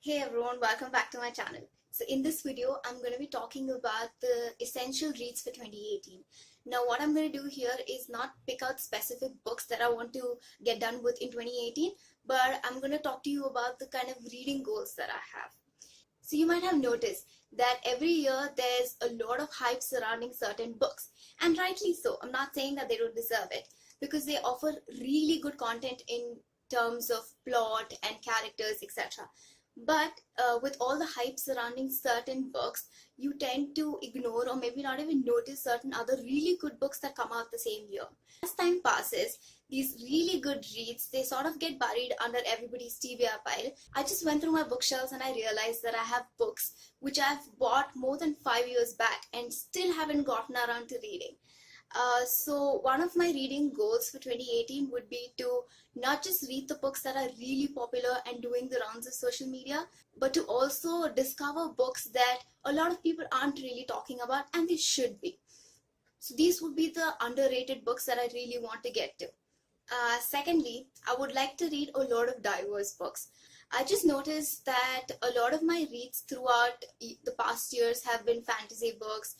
Hey everyone, welcome back to my channel. So in this video, I'm going to be talking about the essential reads for 2018. Now what I'm going to do here is not pick out specific books that I want to get done with in 2018, but I'm going to talk to you about the kind of reading goals that I have. So you might have noticed that every year there's a lot of hype surrounding certain books, and rightly so. I'm not saying that they don't deserve it, because they offer really good content in terms of plot and characters, etc. But with all the hype surrounding certain books, you tend to ignore or maybe not even notice certain other really good books that come out the same year. As time passes, these really good reads, they sort of get buried under everybody's TBR pile. I just went through my bookshelves and I realized that I have books which I've bought more than 5 years back and still haven't gotten around to reading. So one of my reading goals for 2018 would be to not just read the books that are really popular and doing the rounds of social media, but to also discover books that a lot of people aren't really talking about and they should be. So these would be the underrated books that I really want to get to. Secondly, I would like to read a lot of diverse books. I just noticed that a lot of my reads throughout the past years have been fantasy books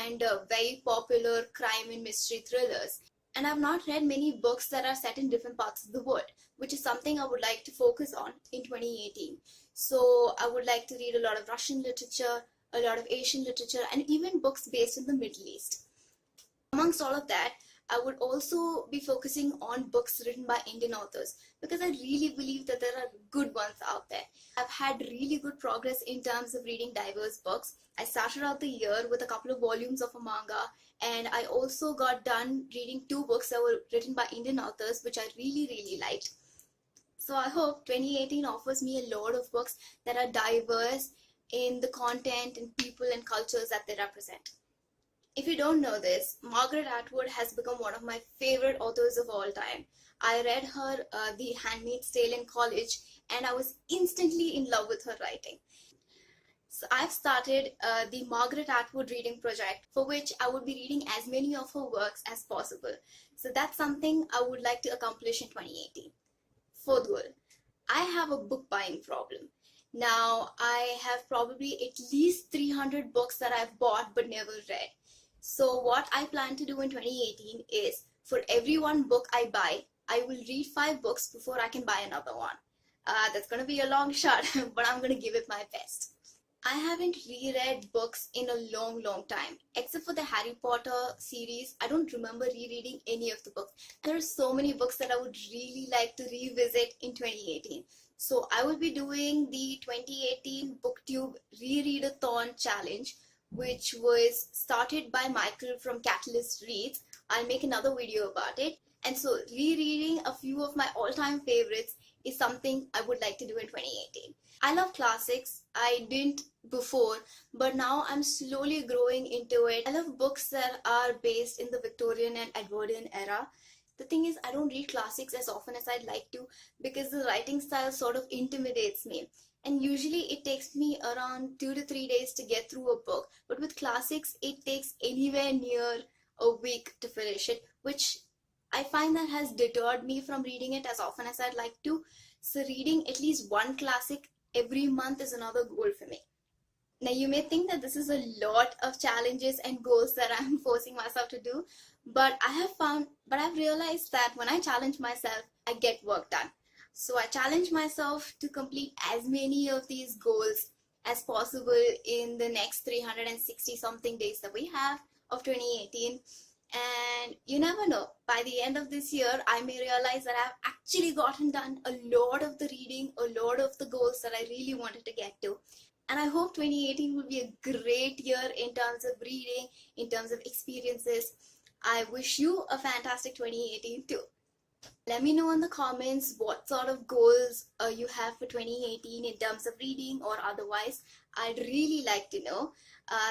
and very popular crime and mystery thrillers. And I've not read many books that are set in different parts of the world, which is something I would like to focus on in 2018. So I would like to read a lot of Russian literature, a lot of Asian literature, and even books based in the Middle East. Amongst all of that, I would also be focusing on books written by Indian authors because I really believe that there are good ones out there. I've had really good progress in terms of reading diverse books. I started out the year with a couple of volumes of a manga, and I also got done reading 2 books that were written by Indian authors, which I really liked. So I hope 2018 offers me a lot of books that are diverse in the content and people and cultures that they represent. If you don't know this, Margaret Atwood has become one of my favorite authors of all time. I read her The Handmaid's Tale in college and I was instantly in love with her writing. So I've started the Margaret Atwood reading project, for which I would be reading as many of her works as possible. So that's something I would like to accomplish in 2018. Fourth goal, I have a book buying problem. Now I have probably at least 300 books that I've bought but never read. So what I plan to do in 2018 is, for every one book I buy, I will read 5 books before I can buy another one. That's going to be a long shot, but I'm going to give it my best. I haven't reread books in a long time. Except for the Harry Potter series, I don't remember rereading any of the books. And there are so many books that I would really like to revisit in 2018. So I will be doing the 2018 BookTube Reread A Thorn challenge, which was started by Michael from Catalyst Reads. I'll make another video about it. And so rereading a few of my all-time favorites is something I would like to do in 2018. I love classics. I didn't before, but now I'm slowly growing into it. I love books that are based in the Victorian and Edwardian era. The thing is, I don't read classics as often as I'd like to because the writing style sort of intimidates me. And usually it takes me around 2 to 3 days to get through a book. But with classics, it takes anywhere near a week to finish it, which I find that has deterred me from reading it as often as I'd like to. So reading at least one classic every month is another goal for me. Now you may think that this is a lot of challenges and goals that I'm forcing myself to do, but I've realized that when I challenge myself, I get work done. So I challenge myself to complete as many of these goals as possible in the next 360 something days that we have of 2018. And you never know, by the end of this year, I may realize that I've actually gotten done a lot of the reading, a lot of the goals that I really wanted to get to. And I hope 2018 will be a great year in terms of reading, in terms of experiences. I wish you a fantastic 2018 too. Let me know in the comments what sort of goals you have for 2018 in terms of reading or otherwise. I'd really like to know.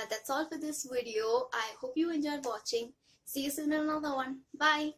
That's all for this video. I hope you enjoyed watching. See you soon in another one. Bye.